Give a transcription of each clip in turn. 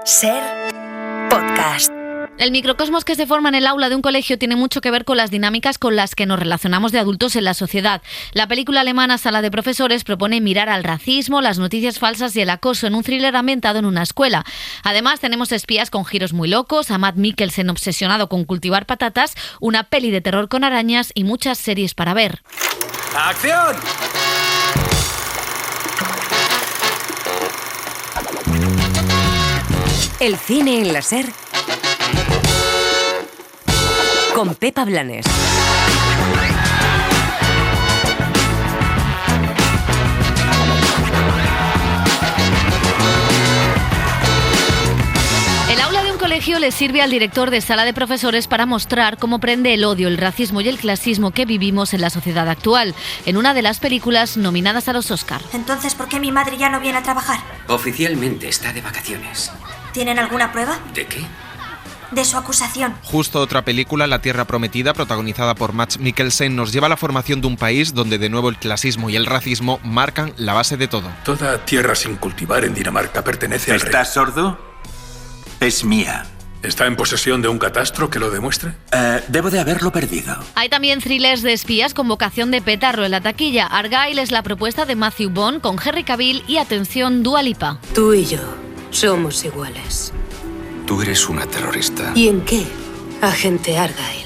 Ser podcast. El microcosmos que se forma en el aula de un colegio tiene mucho que ver con las dinámicas con las que nos relacionamos de adultos en la sociedad. La película alemana Sala de Profesores propone mirar al racismo, las noticias falsas y el acoso en un thriller ambientado en una escuela. Además, tenemos espías con giros muy locos, a Matt Mikkelsen obsesionado con cultivar patatas, una peli de terror con arañas y muchas series para ver. ¡Acción! El cine en la Ser con Pepa Blanes. El aula de un colegio le sirve al director de Sala de Profesores para mostrar cómo prende el odio, el racismo y el clasismo que vivimos en la sociedad actual, en una de las películas nominadas a los Oscar. Entonces, ¿por qué mi madre ya no viene a trabajar? Oficialmente está de vacaciones. ¿Tienen alguna prueba? ¿De qué? De su acusación. Justo otra película, La Tierra Prometida, protagonizada por Matt Mikkelsen, nos lleva a la formación de un país donde de nuevo el clasismo y el racismo marcan la base de todo. Toda tierra sin cultivar en Dinamarca pertenece al rey. ¿Estás sordo? Es mía. ¿Está en posesión de un catastro que lo demuestre? Debo de haberlo perdido. Hay también thrillers de espías con vocación de petarro en la taquilla. Argyle es la propuesta de Matthew Vaughn con Henry Cavill y, atención, Dua Lipa. Tú y yo somos iguales. Tú eres una terrorista. ¿Y en qué, agente Argyle?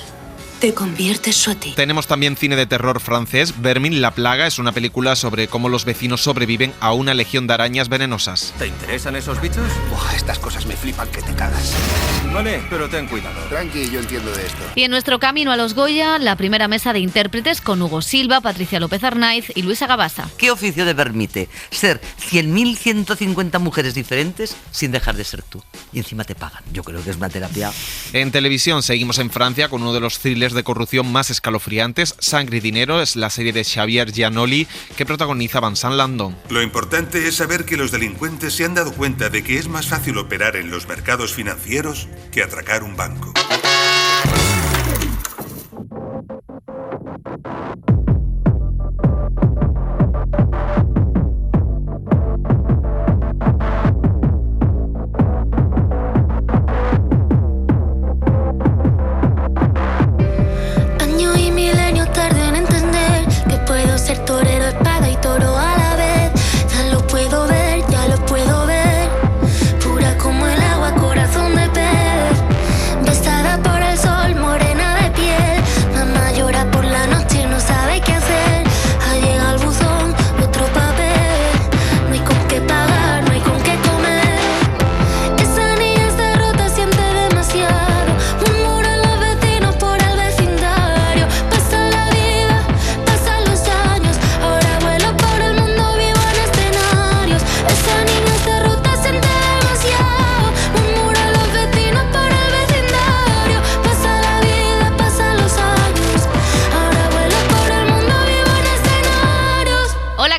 Te conviertes a ti. Tenemos también cine de terror francés. Vermin, la plaga, es una película sobre cómo los vecinos sobreviven a una legión de arañas venenosas. ¿Te interesan esos bichos? Buah, estas cosas me flipan que te cagas. Vale, pero ten cuidado. Tranqui, yo entiendo de esto. Y en nuestro camino a los Goya, la primera mesa de intérpretes con Hugo Silva, Patricia López Arnaiz y Luisa Gabasa. ¿Qué oficio te permite ser 100.150 mujeres diferentes sin dejar de ser tú? Y encima te pagan. Yo creo que es una terapia. En televisión seguimos en Francia con uno de los thrillers de corrupción más escalofriantes. Sangre y dinero es la serie de Xavier Giannoli que protagoniza Vincent Landon. Lo importante es saber que los delincuentes se han dado cuenta de que es más fácil operar en los mercados financieros que atracar un banco.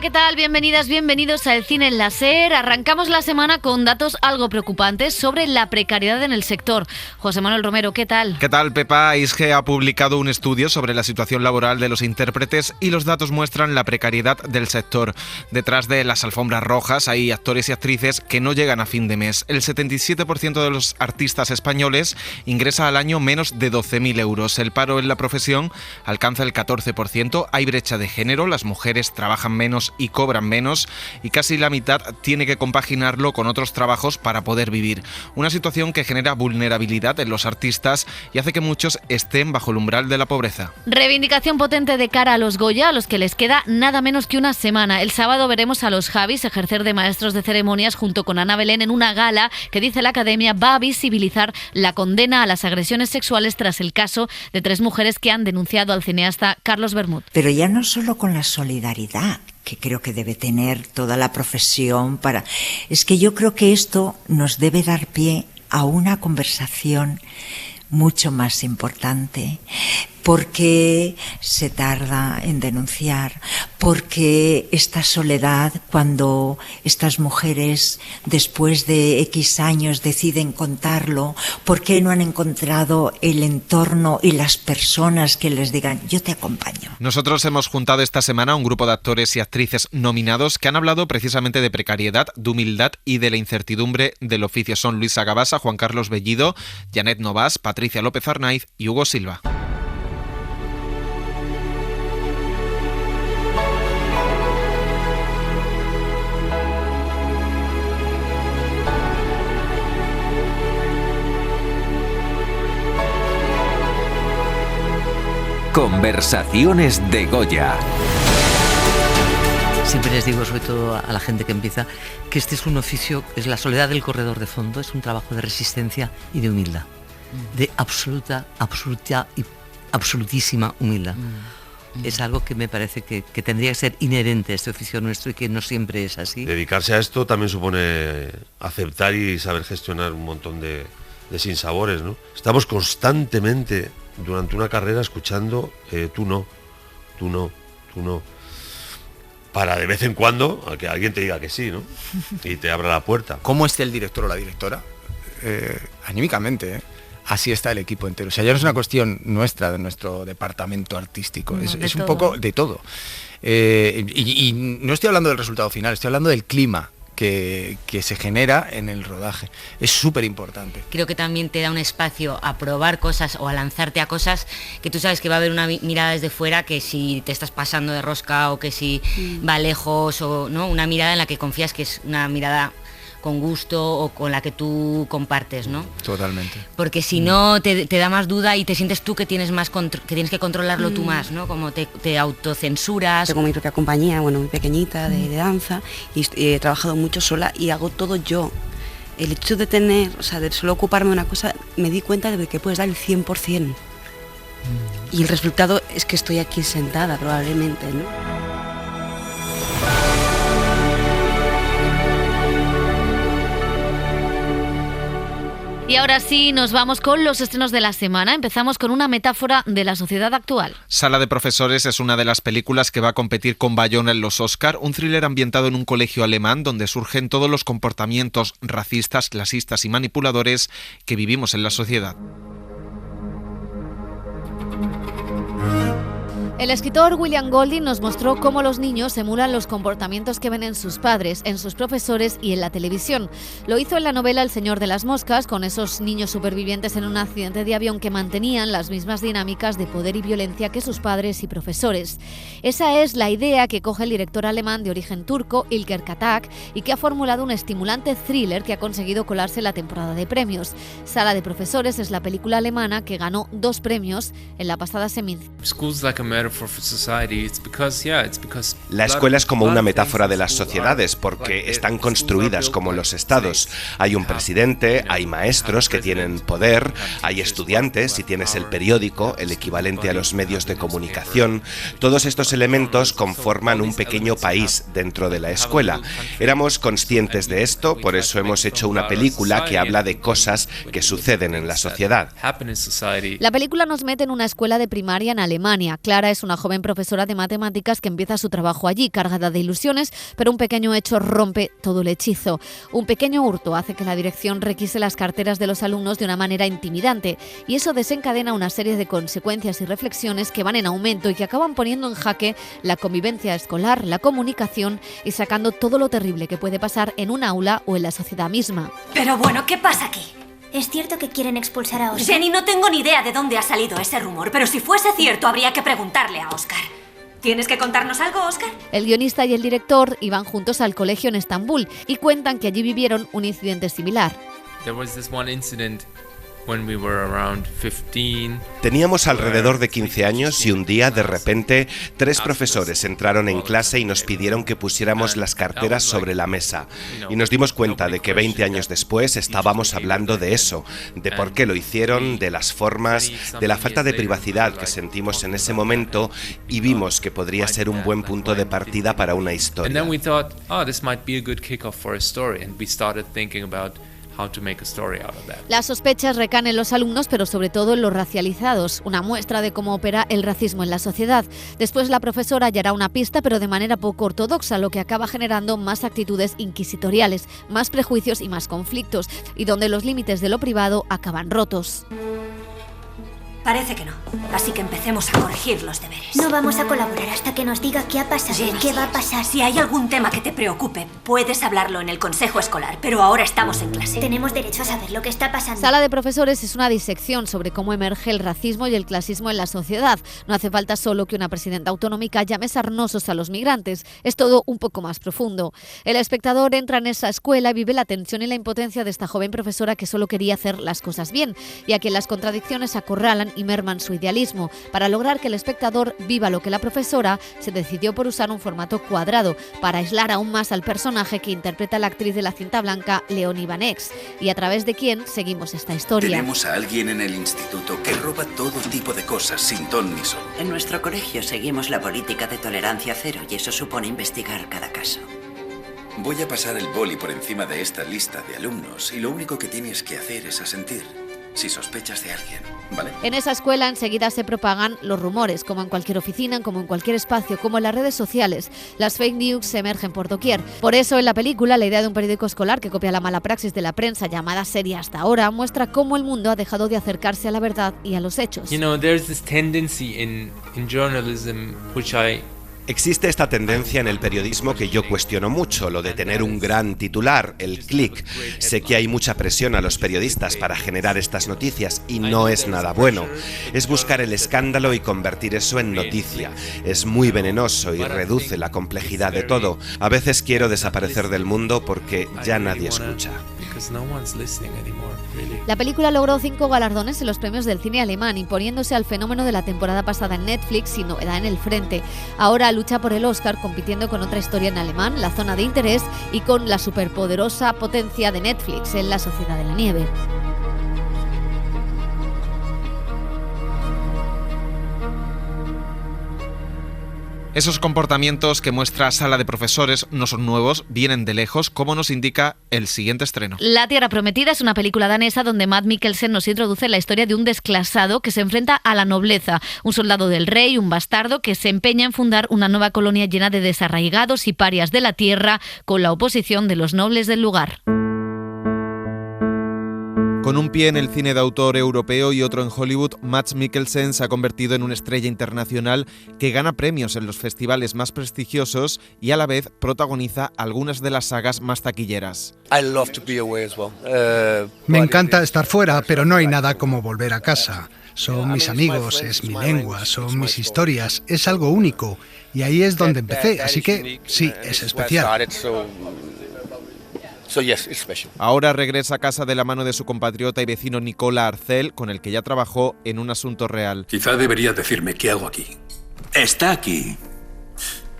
¿Qué tal? Bienvenidas, bienvenidos a El Cine en la Ser. Arrancamos la semana con datos algo preocupantes sobre la precariedad en el sector. José Manuel Romero, ¿qué tal? ¿Qué tal, Pepa? ISGE ha publicado un estudio sobre la situación laboral de los intérpretes y los datos muestran la precariedad del sector. Detrás de las alfombras rojas hay actores y actrices que no llegan a fin de mes. El 77% de los artistas españoles ingresa al año menos de 12.000 euros. El paro en la profesión alcanza el 14%. Hay brecha de género, las mujeres trabajan menos y cobran menos y casi la mitad tiene que compaginarlo con otros trabajos para poder vivir. Una situación que genera vulnerabilidad en los artistas y hace que muchos estén bajo el umbral de la pobreza. Reivindicación potente de cara a los Goya, a los que les queda nada menos que una semana. El sábado veremos a los Javis ejercer de maestros de ceremonias junto con Ana Belén en una gala que, dice la Academia, va a visibilizar la condena a las agresiones sexuales tras el caso de 3 mujeres que han denunciado al cineasta Carlos Bermúdez. Pero ya no solo con la solidaridad que creo que debe tener toda la profesión para... Es que yo creo que esto nos debe dar pie a una conversación mucho más importante, ¿Por qué se tarda en denunciar? ¿Por qué esta soledad cuando estas mujeres después de X años deciden contarlo? ¿Por qué no han encontrado el entorno y las personas que les digan yo te acompaño? Nosotros hemos juntado esta semana a un grupo de actores y actrices nominados que han hablado precisamente de precariedad, de humildad y de la incertidumbre del oficio. Son Luisa Gabasa, Juan Carlos Bellido, Janet Novas, Patricia López Arnaiz y Hugo Silva. Conversaciones de Goya. Siempre les digo, sobre todo a la gente que empieza, que este es un oficio, es la soledad del corredor de fondo, es un trabajo de resistencia y de humildad, de absolutísima humildad. Es algo que me parece que tendría que ser inherente a este oficio nuestro y que no siempre es así. Dedicarse a esto también supone aceptar y saber gestionar un montón de sinsabores, ¿no? Estamos constantemente durante una carrera escuchando tú no, para de vez en cuando a que alguien te diga que sí, ¿no? Y te abra la puerta. ¿Cómo esté el director o la directora? Anímicamente, así está el equipo entero. O sea, ya no es una cuestión nuestra, de nuestro departamento artístico, es un poco de todo. Y no estoy hablando del resultado final, estoy hablando del clima que se genera en el rodaje. Es súper importante. Creo que también te da un espacio a probar cosas o a lanzarte a cosas que tú sabes que va a haber una mirada desde fuera, que si te estás pasando de rosca o que si va lejos, o no, una mirada en la que confías que es una mirada con gusto o con la que tú compartes, ¿no? Totalmente. Porque si no te da más duda y te sientes tú que tienes más que tienes que controlarlo tú más, ¿no? Como te autocensuras. Tengo mi propia compañía, muy pequeñita de danza, y he trabajado mucho sola y hago todo yo. El hecho de tener, o sea, de solo ocuparme de una cosa, me di cuenta de que puedes dar el 100%. Y el resultado es que estoy aquí sentada probablemente, ¿no? Y ahora sí, nos vamos con los estrenos de la semana. Empezamos con una metáfora de la sociedad actual. Sala de profesores es una de las películas que va a competir con Bayona en los Oscar, un thriller ambientado en un colegio alemán donde surgen todos los comportamientos racistas, clasistas y manipuladores que vivimos en la sociedad. El escritor William Golding nos mostró cómo los niños emulan los comportamientos que ven en sus padres, en sus profesores y en la televisión. Lo hizo en la novela El Señor de las Moscas, con esos niños supervivientes en un accidente de avión que mantenían las mismas dinámicas de poder y violencia que sus padres y profesores. Esa es la idea que coge el director alemán de origen turco, İlker Katak, y que ha formulado un estimulante thriller que ha conseguido colarse en la temporada de premios. Sala de profesores es la película alemana que ganó 2 premios en la pasada Semid. La escuela es como una metáfora de las sociedades porque están construidas como los estados. Hay un presidente, hay maestros que tienen poder, hay estudiantes, si tienes el periódico, el equivalente a los medios de comunicación. Todos estos elementos conforman un pequeño país dentro de la escuela. Éramos conscientes de esto, por eso hemos hecho una película que habla de cosas que suceden en la sociedad. La película nos mete en una escuela de primaria en Alemania. Clara es una joven profesora de matemáticas que empieza su trabajo allí, cargada de ilusiones, pero un pequeño hecho rompe todo el hechizo. Un pequeño hurto hace que la dirección requise las carteras de los alumnos de una manera intimidante, y eso desencadena una serie de consecuencias y reflexiones que van en aumento y que acaban poniendo en jaque la convivencia escolar, la comunicación y sacando todo lo terrible que puede pasar en un aula o en la sociedad misma. Pero bueno, ¿qué pasa aquí? ¿Es cierto que quieren expulsar a Oscar? Jenny, no tengo ni idea de dónde ha salido ese rumor, pero si fuese cierto habría que preguntarle a Oscar. ¿Tienes que contarnos algo, Oscar? El guionista y el director iban juntos al colegio en Estambul y cuentan que allí vivieron un incidente similar. Teníamos alrededor de 15 años y un día, de repente, 3 profesores entraron en clase y nos pidieron que pusiéramos las carteras sobre la mesa. Y nos dimos cuenta de que 20 años después estábamos hablando de eso, de por qué lo hicieron, de las formas, de la falta de privacidad que sentimos en ese momento, y vimos que podría ser un buen punto de partida para una historia. Las sospechas recaen en los alumnos, pero sobre todo en los racializados, una muestra de cómo opera el racismo en la sociedad. Después la profesora hallará una pista, pero de manera poco ortodoxa, lo que acaba generando más actitudes inquisitoriales, más prejuicios y más conflictos, y donde los límites de lo privado acaban rotos. Parece que no. Así que empecemos a corregir los deberes. No vamos a colaborar hasta que nos diga qué ha pasado y qué va a pasar. Si hay algún tema que te preocupe, puedes hablarlo en el consejo escolar, pero ahora estamos en clase. Tenemos derecho a saber lo que está pasando. Sala de Profesores es una disección sobre cómo emerge el racismo y el clasismo en la sociedad. No hace falta solo que una presidenta autonómica llame sarnosos a los migrantes. Es todo un poco más profundo. El espectador entra en esa escuela y vive la tensión y la impotencia de esta joven profesora que solo quería hacer las cosas bien y a quien las contradicciones acorralan y merman su idealismo. Para lograr que el espectador viva lo que la profesora, se decidió por usar un formato cuadrado para aislar aún más al personaje que interpreta la actriz de la cinta blanca, Leonie Vaneks, y a través de quien seguimos esta historia. Tenemos a alguien en el instituto que roba todo tipo de cosas sin ton ni son. En nuestro colegio seguimos la política de tolerancia cero y eso supone investigar cada caso. Voy a pasar el boli por encima de esta lista de alumnos y lo único que tienes que hacer es asentir si sospechas de alguien, ¿vale? En esa escuela enseguida se propagan los rumores, como en cualquier oficina, como en cualquier espacio, como en las redes sociales. Las fake news se emergen por doquier. Por eso, en la película, la idea de un periódico escolar que copia la mala praxis de la prensa llamada seria hasta ahora muestra cómo el mundo ha dejado de acercarse a la verdad y a los hechos. There's this tendency in journalism which Existe esta tendencia en el periodismo que yo cuestiono mucho, lo de tener un gran titular, el click. Sé que hay mucha presión a los periodistas para generar estas noticias y no es nada bueno. Es buscar el escándalo y convertir eso en noticia. Es muy venenoso y reduce la complejidad de todo. A veces quiero desaparecer del mundo porque ya nadie escucha. La película logró 5 galardones en los premios del cine alemán, imponiéndose al fenómeno de la temporada pasada en Netflix y novedad en el frente. Ahora lucha por el Oscar compitiendo con otra historia en alemán, La zona de interés, y con la superpoderosa potencia de Netflix en La sociedad de la nieve. Esos comportamientos que muestra Sala de Profesores no son nuevos, vienen de lejos, como nos indica el siguiente estreno. La Tierra Prometida es una película danesa donde Mads Mikkelsen nos introduce la historia de un desclasado que se enfrenta a la nobleza, un soldado del rey, un bastardo que se empeña en fundar una nueva colonia llena de desarraigados y parias de la tierra con la oposición de los nobles del lugar. Con un pie en el cine de autor europeo y otro en Hollywood, Mads Mikkelsen se ha convertido en una estrella internacional que gana premios en los festivales más prestigiosos y a la vez protagoniza algunas de las sagas más taquilleras. Me encanta estar fuera, pero no hay nada como volver a casa. Son mis amigos, es mi lengua, son mis historias, es algo único. Y ahí es donde empecé, así que sí, es especial. Ahora regresa a casa de la mano de su compatriota y vecino Nicola Arcel, con el que ya trabajó en Un asunto real. Quizá debería decirme qué hago aquí. Está aquí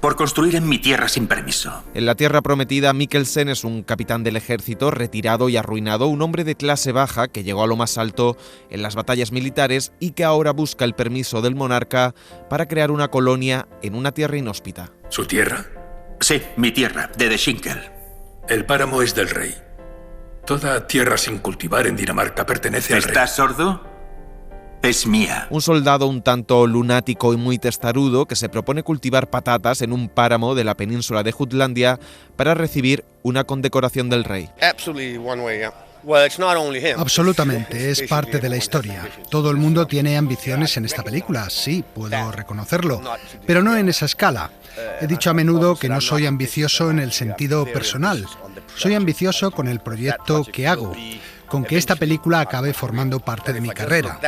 por construir en mi tierra sin permiso. En La Tierra Prometida, Mikkelsen es un capitán del ejército retirado y arruinado, un hombre de clase baja que llegó a lo más alto en las batallas militares y que ahora busca el permiso del monarca para crear una colonia en una tierra inhóspita. ¿Su tierra? Sí, mi tierra, de Schinkel. El páramo es del rey. Toda tierra sin cultivar en Dinamarca pertenece al rey. ¿Estás sordo? Es mía. Un soldado un tanto lunático y muy testarudo que se propone cultivar patatas en un páramo de la península de Jutlandia para recibir una condecoración del rey. Absolutamente, es parte de la historia. Todo el mundo tiene ambiciones en esta película, sí, puedo reconocerlo, pero no en esa escala. He dicho a menudo que no soy ambicioso en el sentido personal. Soy ambicioso con el proyecto que hago, con que esta película acabe formando parte de mi carrera.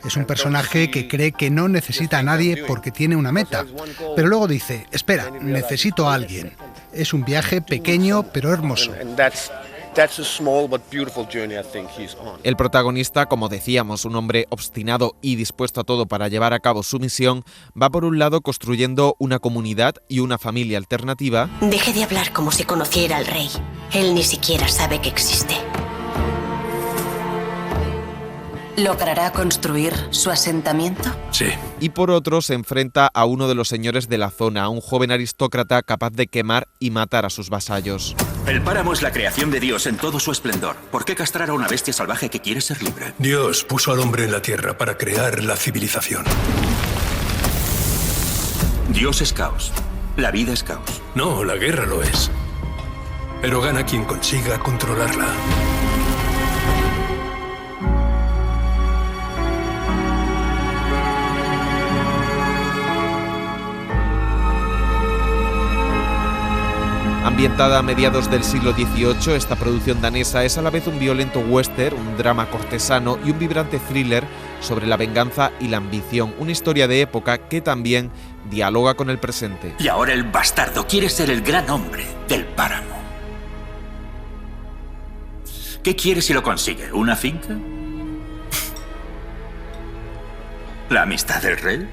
Es un personaje que cree que no necesita a nadie porque tiene una meta, pero luego dice, espera, necesito a alguien. Es un viaje pequeño pero hermoso. El protagonista, como decíamos, un hombre obstinado y dispuesto a todo para llevar a cabo su misión, va por un lado construyendo una comunidad y una familia alternativa. Deje de hablar como si conociera al rey. Él ni siquiera sabe que existe. ¿Logrará construir su asentamiento? Sí. Y por otro se enfrenta a uno de los señores de la zona, un joven aristócrata capaz de quemar y matar a sus vasallos. El páramo es la creación de Dios en todo su esplendor. ¿Por qué castrar a una bestia salvaje que quiere ser libre? Dios puso al hombre en la tierra para crear la civilización. Dios es caos. La vida es caos. No, la guerra lo es. Pero gana quien consiga controlarla. Ambientada a mediados del siglo XVIII, esta producción danesa es a la vez un violento western, un drama cortesano y un vibrante thriller sobre la venganza y la ambición, una historia de época que también dialoga con el presente. Y ahora el bastardo quiere ser el gran hombre del páramo. ¿Qué quiere si lo consigue? ¿Una finca? ¿La amistad del rey?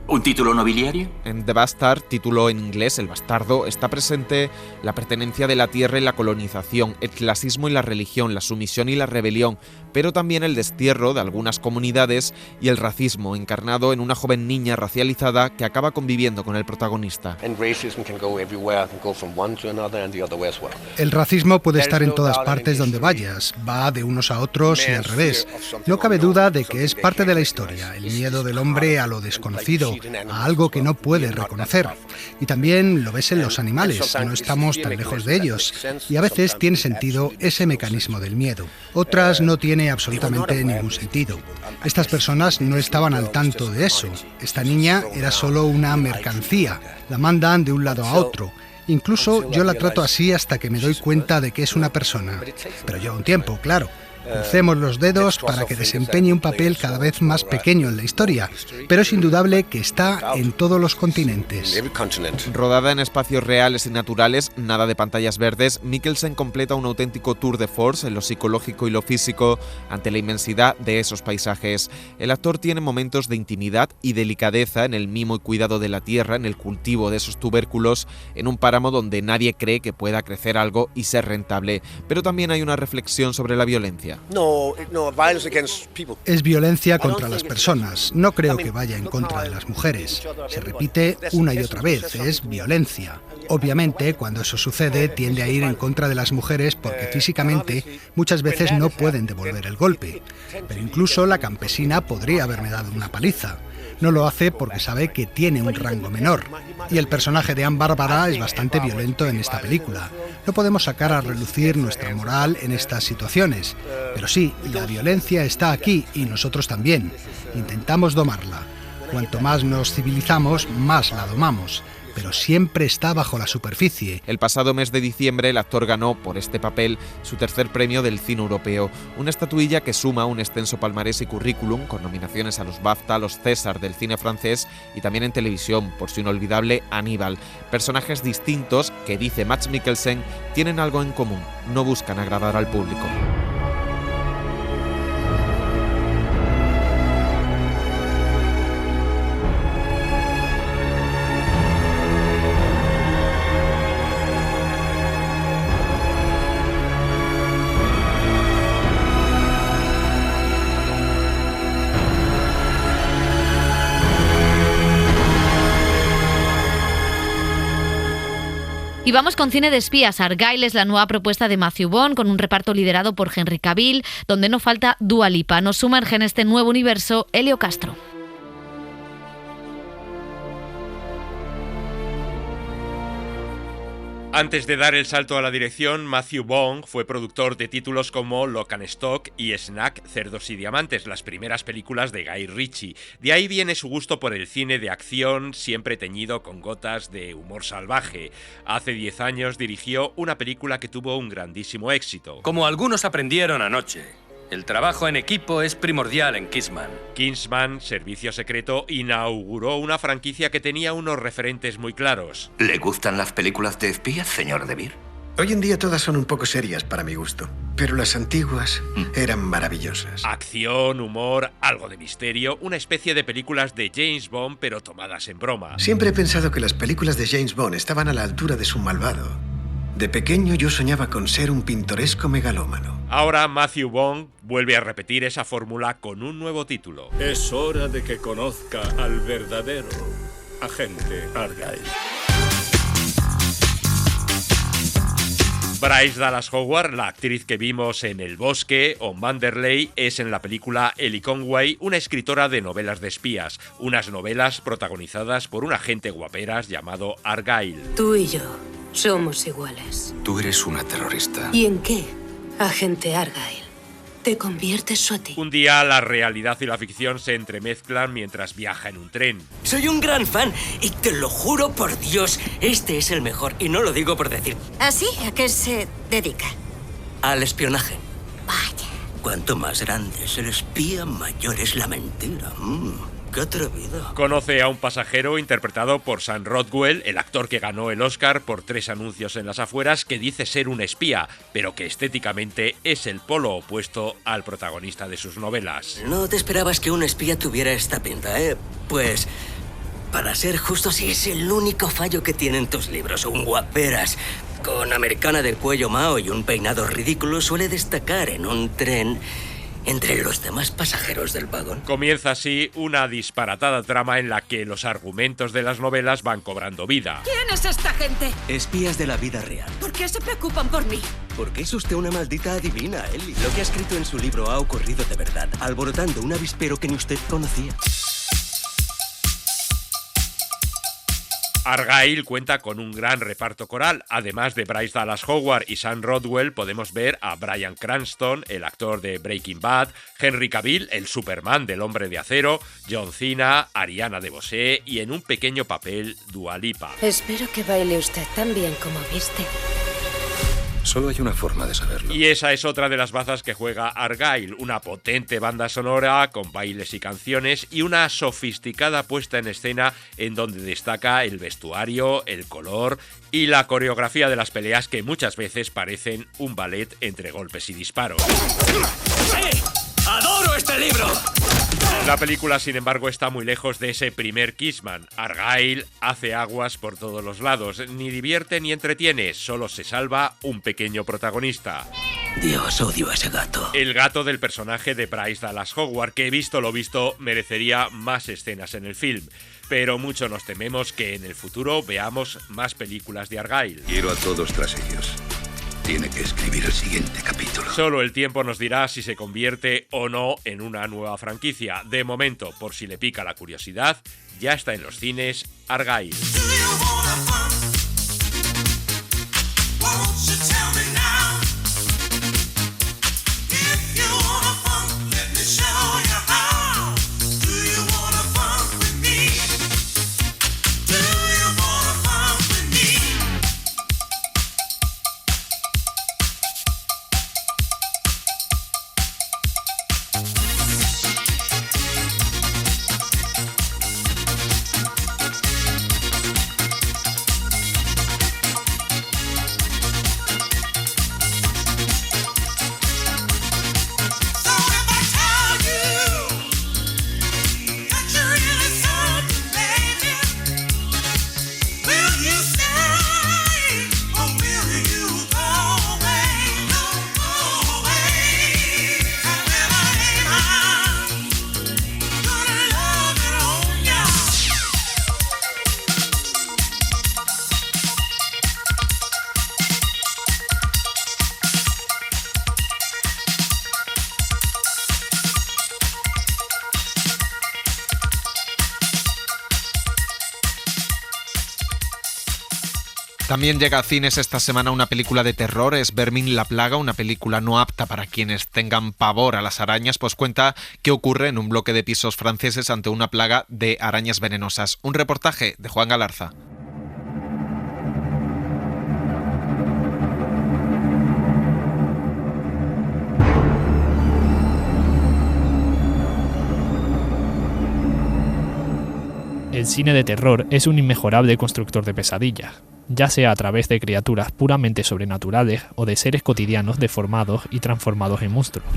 ¿Un título nobiliario? En The Bastard, título en inglés, El Bastardo, está presente la pertenencia de la tierra y la colonización, el clasismo y la religión, la sumisión y la rebelión, pero también el destierro de algunas comunidades y el racismo, encarnado en una joven niña racializada que acaba conviviendo con el protagonista. El racismo puede estar en todas partes donde vayas, va de unos a otros y al revés. No cabe duda de que es parte de la historia, el miedo del hombre a lo desconocido, a algo que no puede reconocer. Y también lo ves en los animales, no estamos tan lejos de ellos. Y a veces tiene sentido ese mecanismo del miedo. Otras no tiene absolutamente ningún sentido. Estas personas no estaban al tanto de eso. Esta niña era solo una mercancía. La mandan de un lado a otro. Incluso yo la trato así hasta que me doy cuenta de que es una persona. Pero lleva un tiempo, claro. Crucemos los dedos para que desempeñe un papel cada vez más pequeño en la historia, pero es indudable que está en todos los continentes. Rodada en espacios reales y naturales, nada de pantallas verdes, Mikkelsen completa un auténtico tour de force en lo psicológico y lo físico ante la inmensidad de esos paisajes. El actor tiene momentos de intimidad y delicadeza en el mimo y cuidado de la tierra, en el cultivo de esos tubérculos, en un páramo donde nadie cree que pueda crecer algo y ser rentable. Pero también hay una reflexión sobre la violencia. Es violencia contra las personas. No creo que vaya en contra de las mujeres. Se repite una y otra vez, es violencia. Obviamente, cuando eso sucede, tiende a ir en contra de las mujeres porque físicamente muchas veces no pueden devolver el golpe. Pero incluso la campesina podría haberme dado una paliza. No lo hace porque sabe que tiene un rango menor. Y el personaje de Anne Bárbara es bastante violento en esta película. No podemos sacar a relucir nuestra moral en estas situaciones. Pero sí, la violencia está aquí y nosotros también. Intentamos domarla. Cuanto más nos civilizamos, más la domamos. Pero siempre está bajo la superficie. El pasado mes de diciembre el actor ganó por este papel su tercer premio del cine europeo, una estatuilla que suma un extenso palmarés y currículum con nominaciones a los BAFTA, a los César del cine francés y también en televisión por su inolvidable Aníbal. Personajes distintos que, dice Mads Mikkelsen, tienen algo en común, no buscan agradar al público. Y vamos con cine de espías. Argylle es la nueva propuesta de Matthew Vaughn, con un reparto liderado por Henry Cavill, donde no falta Dua Lipa. Nos sumerge en este nuevo universo Helio Castro. Antes de dar el salto a la dirección, Matthew Vaughn fue productor de títulos como Lock and Stock y Snack, Cerdos y Diamantes, las primeras películas de Guy Ritchie. De ahí viene su gusto por el cine de acción, siempre teñido con gotas de humor salvaje. Hace 10 años dirigió una película que tuvo un grandísimo éxito. Como algunos aprendieron anoche, el trabajo en equipo es primordial en Kingsman. Kingsman, Servicio Secreto, inauguró una franquicia que tenía unos referentes muy claros. ¿Le gustan las películas de espías, señor DeVere? Hoy en día todas son un poco serias para mi gusto, pero las antiguas eran maravillosas. Acción, humor, algo de misterio, una especie de películas de James Bond pero tomadas en broma. Siempre he pensado que las películas de James Bond estaban a la altura de su malvado. De pequeño yo soñaba con ser un pintoresco megalómano. Ahora Matthew Vaughn vuelve a repetir esa fórmula con un nuevo título. Es hora de que conozca al verdadero agente Argyle. Bryce Dallas Howard, la actriz que vimos en El Bosque o Manderley, es en la película Ellie Conway una escritora de novelas de espías, unas novelas protagonizadas por un agente guaperas llamado Argyle. Tú y yo somos iguales. Tú eres una terrorista. ¿Y en qué, agente Argyle? Te conviertes a ti. Un día la realidad y la ficción se entremezclan mientras viaja en un tren. Soy un gran fan y te lo juro por Dios, este es el mejor y no lo digo por decir. ¿Así? ¿A qué se dedica? Al espionaje. Vaya. Cuanto más grande es el espía, mayor es la mentira. ¡Qué atrevido! Conoce a un pasajero interpretado por Sam Rockwell, el actor que ganó el Oscar por 3 anuncios en las afueras, que dice ser un espía, pero que estéticamente es el polo opuesto al protagonista de sus novelas. No te esperabas que un espía tuviera esta pinta, ¿eh? Pues, para ser justo, sí es el único fallo que tienen tus libros. Un guaperas con americana del cuello mao y un peinado ridículo suele destacar en un tren entre los demás pasajeros del vagón. Comienza así una disparatada trama en la que los argumentos de las novelas van cobrando vida. ¿Quién es esta gente? Espías de la vida real. ¿Por qué se preocupan por mí? Porque es usted una maldita adivina, Ellie. Lo que ha escrito en su libro ha ocurrido de verdad, alborotando un avispero que ni usted conocía. Argyle cuenta con un gran reparto coral. Además de Bryce Dallas Howard y Sam Rockwell, podemos ver a Bryan Cranston, el actor de Breaking Bad, Henry Cavill, el Superman del Hombre de Acero, John Cena, Ariana DeBose y en un pequeño papel Dua Lipa. Espero que baile usted tan bien como viste. Solo hay una forma de saberlo. Y esa es otra de las bazas que juega Argyle, una potente banda sonora con bailes y canciones y una sofisticada puesta en escena en donde destaca el vestuario, el color y la coreografía de las peleas que muchas veces parecen un ballet entre golpes y disparos. ¡Sí! ¡Adoro este libro! La película, sin embargo, está muy lejos de ese primer Kissman. Argyle hace aguas por todos los lados, ni divierte ni entretiene, solo se salva un pequeño protagonista. Dios, odio a ese gato. El gato del personaje de Bryce Dallas Howard, que visto lo visto merecería más escenas en el film. Pero mucho nos tememos que en el futuro veamos más películas de Argyle. Quiero a todos tras ellos. Tiene que escribir el siguiente capítulo. Solo el tiempo nos dirá si se convierte o no en una nueva franquicia. De momento, por si le pica la curiosidad, ya está en los cines Argyle. También llega a cines esta semana una película de terror, es Vermin la plaga, una película no apta para quienes tengan pavor a las arañas, pues cuenta qué ocurre en un bloque de pisos franceses ante una plaga de arañas venenosas. Un reportaje de Juan Galarza. El cine de terror es un inmejorable constructor de pesadillas, ya sea a través de criaturas puramente sobrenaturales o de seres cotidianos deformados y transformados en monstruos.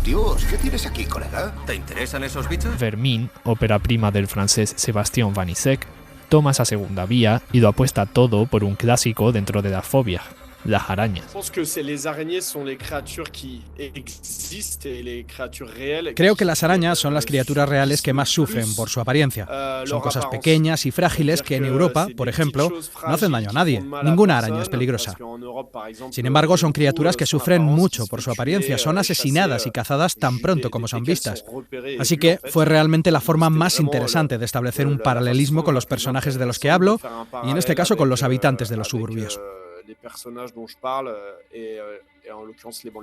Dios, ¿qué tienes aquí, colega? ¿Te interesan esos bichos? Vermin, ópera prima del francés Sébastien Vanissek, toma esa segunda vía y lo apuesta todo por un clásico dentro de las fobias. las arañas. Creo que las arañas son las criaturas reales que más sufren por su apariencia. Son cosas pequeñas y frágiles que en Europa, por ejemplo, no hacen daño a nadie. Ninguna araña es peligrosa. Sin embargo, son criaturas que sufren mucho por su apariencia. Son asesinadas y cazadas tan pronto como son vistas. Así que fue realmente la forma más interesante de establecer un paralelismo con los personajes de los que hablo y en este caso con los habitantes de los suburbios.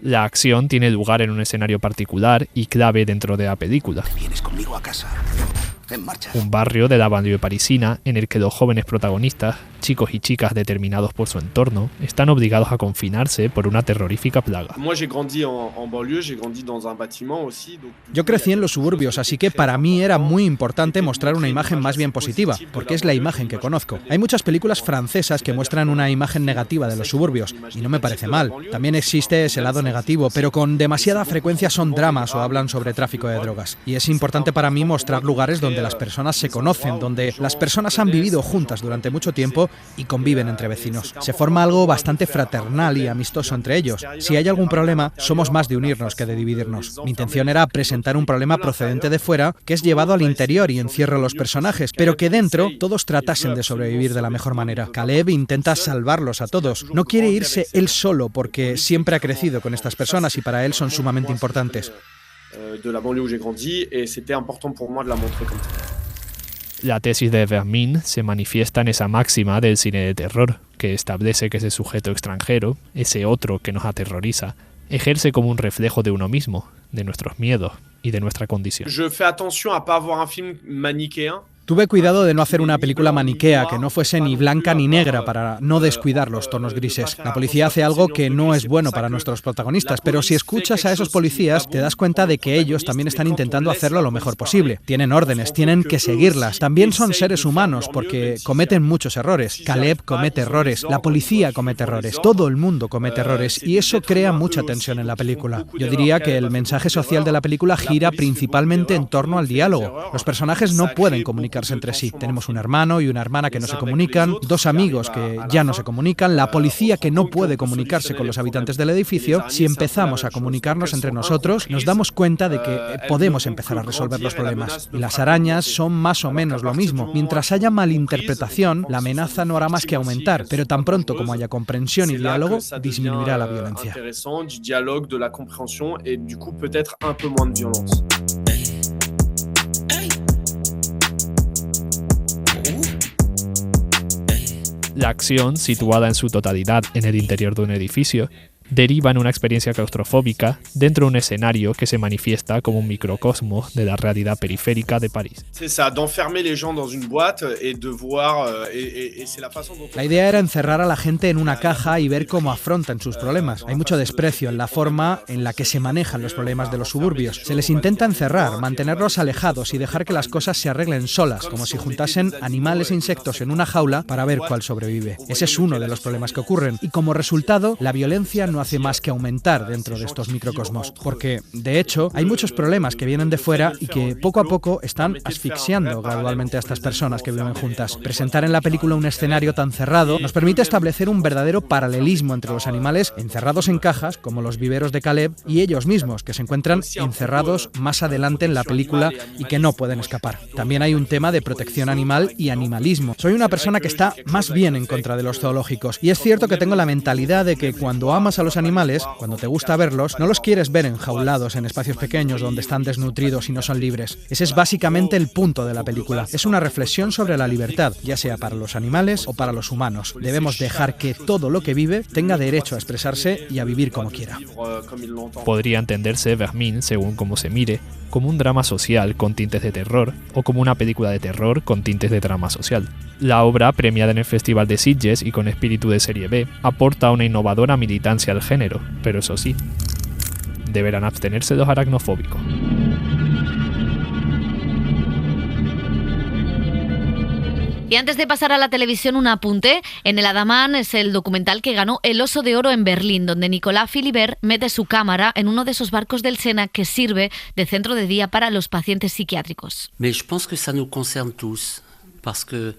La acción tiene lugar en un escenario particular y clave dentro de la película. Vienes conmigo a casa. En marcha. Un barrio de la banlieue parisina en el que los jóvenes protagonistas, chicos y chicas determinados por su entorno, están obligados a confinarse por una terrorífica plaga. Yo crecí en los suburbios, así que para mí era muy importante mostrar una imagen más bien positiva, porque es la imagen que conozco. Hay muchas películas francesas que muestran una imagen negativa de los suburbios, y no me parece mal. También existe ese lado negativo, pero con demasiada frecuencia son dramas o hablan sobre tráfico de drogas. Y es importante para mí mostrar lugares donde las personas se conocen, donde las personas han vivido juntas durante mucho tiempo y conviven entre vecinos. Se forma algo bastante fraternal y amistoso entre ellos. Si hay algún problema, somos más de unirnos que de dividirnos. Mi intención era presentar un problema procedente de fuera, que es llevado al interior y encierra a los personajes, pero que dentro todos tratasen de sobrevivir de la mejor manera. Caleb intenta salvarlos a todos. No quiere irse él solo porque siempre ha crecido con estas personas y para él son sumamente importantes. La tesis de Vermin se manifiesta en esa máxima del cine de terror, que establece que ese sujeto extranjero, ese otro que nos aterroriza, ejerce como un reflejo de uno mismo, de nuestros miedos y de nuestra condición. Tuve cuidado de no hacer una película maniquea, que no fuese ni blanca ni negra para no descuidar los tonos grises. La policía hace algo que no es bueno para nuestros protagonistas, pero si escuchas a esos policías te das cuenta de que ellos también están intentando hacerlo lo mejor posible. Tienen órdenes, tienen que seguirlas. También son seres humanos porque cometen muchos errores. Caleb comete errores, la policía comete errores, todo el mundo comete errores y eso crea mucha tensión en la película. Yo diría que el mensaje social de la película gira principalmente en torno al diálogo. Los personajes no pueden comunicarse entre sí. Tenemos un hermano y una hermana que no se comunican, dos amigos que ya no se comunican, la policía que no puede comunicarse con los habitantes del edificio. Si empezamos a comunicarnos entre nosotros, nos damos cuenta de que podemos empezar a resolver los problemas. Y las arañas son más o menos lo mismo. Mientras haya malinterpretación, la amenaza no hará más que aumentar, pero tan pronto como haya comprensión y diálogo, disminuirá la violencia. La acción, situada en su totalidad en el interior de un edificio, deriva en una experiencia claustrofóbica dentro de un escenario que se manifiesta como un microcosmos de la realidad periférica de París. La idea era encerrar a la gente en una caja y ver cómo afrontan sus problemas. Hay mucho desprecio en la forma en la que se manejan los problemas de los suburbios. Se les intenta encerrar, mantenerlos alejados y dejar que las cosas se arreglen solas, como si juntasen animales e insectos en una jaula para ver cuál sobrevive. Ese es uno de los problemas que ocurren y como resultado, la violencia no hace más que aumentar dentro de estos microcosmos, porque, de hecho, hay muchos problemas que vienen de fuera y que poco a poco están asfixiando gradualmente a estas personas que viven juntas. Presentar en la película un escenario tan cerrado nos permite establecer un verdadero paralelismo entre los animales encerrados en cajas, como los viveros de Caleb, y ellos mismos, que se encuentran encerrados más adelante en la película y que no pueden escapar. También hay un tema de protección animal y animalismo. Soy una persona que está más bien en contra de los zoológicos, y es cierto que tengo la mentalidad de que cuando amas a los animales, cuando te gusta verlos, no los quieres ver enjaulados en espacios pequeños donde están desnutridos y no son libres. Ese es básicamente el punto de la película. Es una reflexión sobre la libertad, ya sea para los animales o para los humanos. Debemos dejar que todo lo que vive tenga derecho a expresarse y a vivir como quiera. Podría entenderse Vermin, según cómo se mire, como un drama social con tintes de terror o como una película de terror con tintes de drama social. La obra, premiada en el Festival de Sitges y con espíritu de serie B, aporta una innovadora militancia al género, pero eso sí, deberán abstenerse los aracnofóbicos. Y antes de pasar a la televisión, un apunte. En El Adamán es el documental que ganó el Oso de Oro en Berlín, donde Nicolas Philibert mete su cámara en uno de esos barcos del Sena que sirve de centro de día para los pacientes psiquiátricos. Mais je pense que ça nous concerne tous, parce que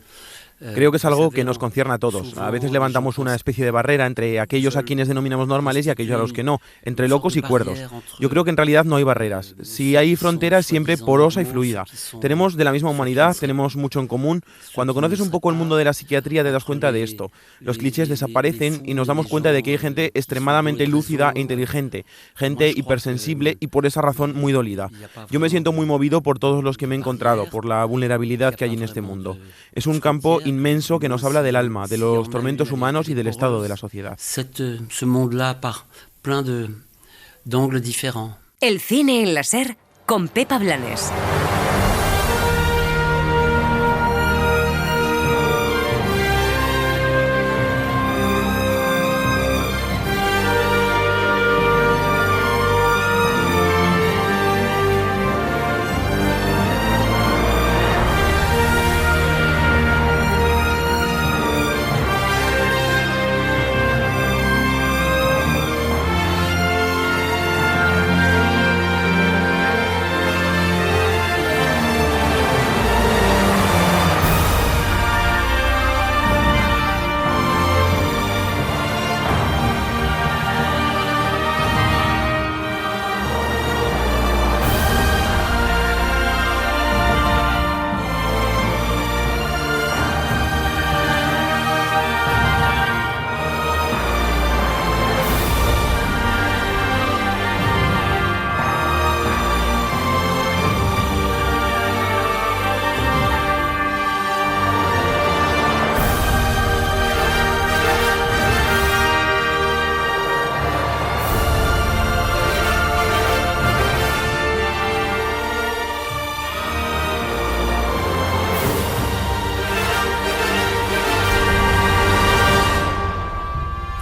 Creo que es algo que nos concierne a todos. A veces levantamos una especie de barrera entre aquellos a quienes denominamos normales y aquellos a los que no, entre locos y cuerdos. Yo creo que en realidad no hay barreras. Si hay fronteras, siempre porosa y fluida. Tenemos de la misma humanidad, tenemos mucho en común. Cuando conoces un poco el mundo de la psiquiatría te das cuenta de esto. Los clichés desaparecen y nos damos cuenta de que hay gente extremadamente lúcida e inteligente, gente hipersensible y por esa razón muy dolida. Yo me siento muy movido por todos los que me he encontrado, por la vulnerabilidad que hay en este mundo. Es un campo inmenso que nos habla del alma, de los tormentos humanos y del estado de la sociedad. El cine en la SER con Pepa Blanes.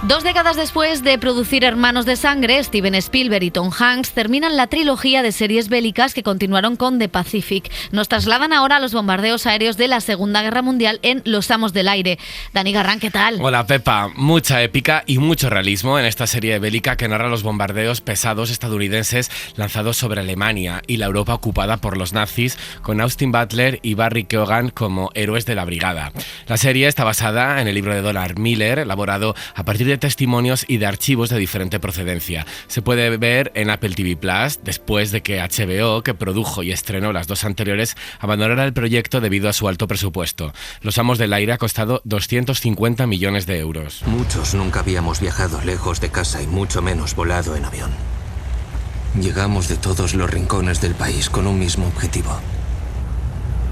Dos décadas después de producir Hermanos de Sangre, Steven Spielberg y Tom Hanks terminan la trilogía de series bélicas que continuaron con The Pacific. Nos trasladan ahora a los bombardeos aéreos de la Segunda Guerra Mundial en Los Amos del Aire. Dani Garrán, ¿qué tal? Hola Pepa, mucha épica y mucho realismo en esta serie bélica que narra los bombardeos pesados estadounidenses lanzados sobre Alemania y la Europa ocupada por los nazis, con Austin Butler y Barry Keoghan como héroes de la brigada. La serie está basada en el libro de Donald Miller, elaborado a partir de testimonios y de archivos de diferente procedencia. Se puede ver en Apple TV Plus después de que HBO, que produjo y estrenó las dos anteriores, abandonara el proyecto debido a su alto presupuesto. Los Amos del Aire ha costado 250 millones de euros. Muchos nunca habíamos viajado lejos de casa y mucho menos volado en avión. Llegamos de todos los rincones del país con un mismo objetivo: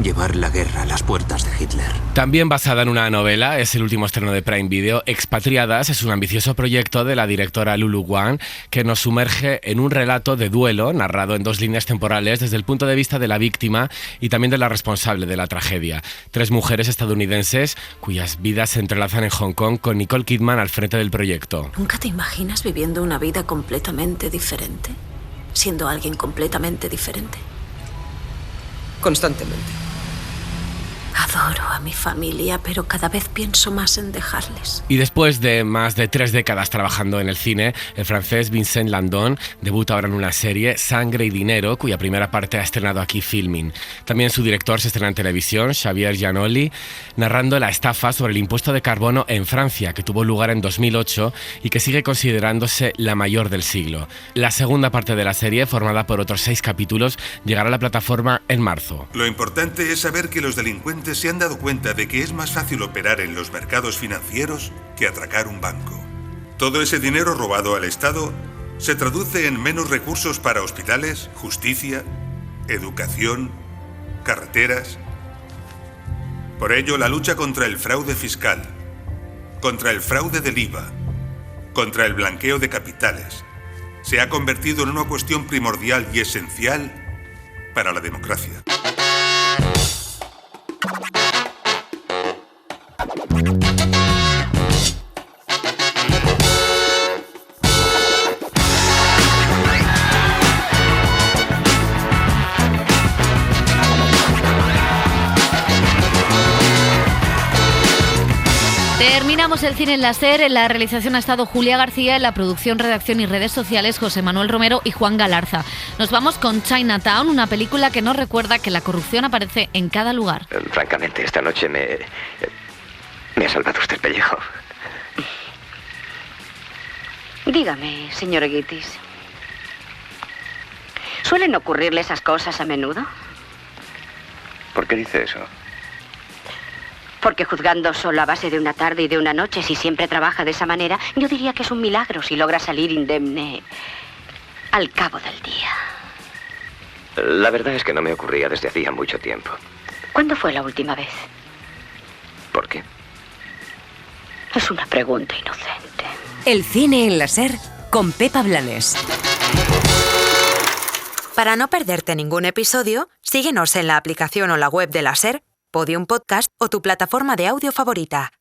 llevar la guerra a las puertas de Hitler. También basada en una novela, es el último estreno de Prime Video. Expatriadas es un ambicioso proyecto de la directora Lulu Wang que nos sumerge en un relato de duelo narrado en dos líneas temporales desde el punto de vista de la víctima y también de la responsable de la tragedia. 3 mujeres estadounidenses cuyas vidas se entrelazan en Hong Kong, con Nicole Kidman al frente del proyecto. ¿Nunca te imaginas viviendo una vida completamente diferente? Siendo alguien completamente diferente. Constantemente. Adoro a mi familia, pero cada vez pienso más en dejarles. Y después de más de 3 décadas trabajando en el cine, el francés Vincent Landon debuta ahora en una serie, Sangre y Dinero, cuya primera parte ha estrenado aquí Filmin. También su director se estrena en televisión, Xavier Giannoli, narrando la estafa sobre el impuesto de carbono en Francia, que tuvo lugar en 2008 y que sigue considerándose la mayor del siglo. La segunda parte de la serie, formada por otros 6 capítulos, llegará a la plataforma en marzo. Lo importante es saber que los delincuentes se han dado cuenta de que es más fácil operar en los mercados financieros que atracar un banco. Todo ese dinero robado al Estado se traduce en menos recursos para hospitales, justicia, educación, carreteras. Por ello, la lucha contra el fraude fiscal, contra el fraude del IVA, contra el blanqueo de capitales, se ha convertido en una cuestión primordial y esencial para la democracia. Terminamos el cine en la SER. En la realización ha estado Julia García, en la producción, redacción y redes sociales José Manuel Romero y Juan Galarza. Nos vamos con Chinatown, una película que nos recuerda que la corrupción aparece en cada lugar. Francamente, esta noche Me ha salvado usted el pellejo. Dígame, señor Gitis. ¿Suelen ocurrirle esas cosas a menudo? ¿Por qué dice eso? Porque juzgando solo a base de una tarde y de una noche, si siempre trabaja de esa manera, yo diría que es un milagro si logra salir indemne al cabo del día. La verdad es que no me ocurría desde hacía mucho tiempo. ¿Cuándo fue la última vez? ¿Por qué? Es una pregunta inocente. El cine en la SER con Pepa Blanes. Para no perderte ningún episodio, síguenos en la aplicación o la web de la SER, Podium Podcast o tu plataforma de audio favorita.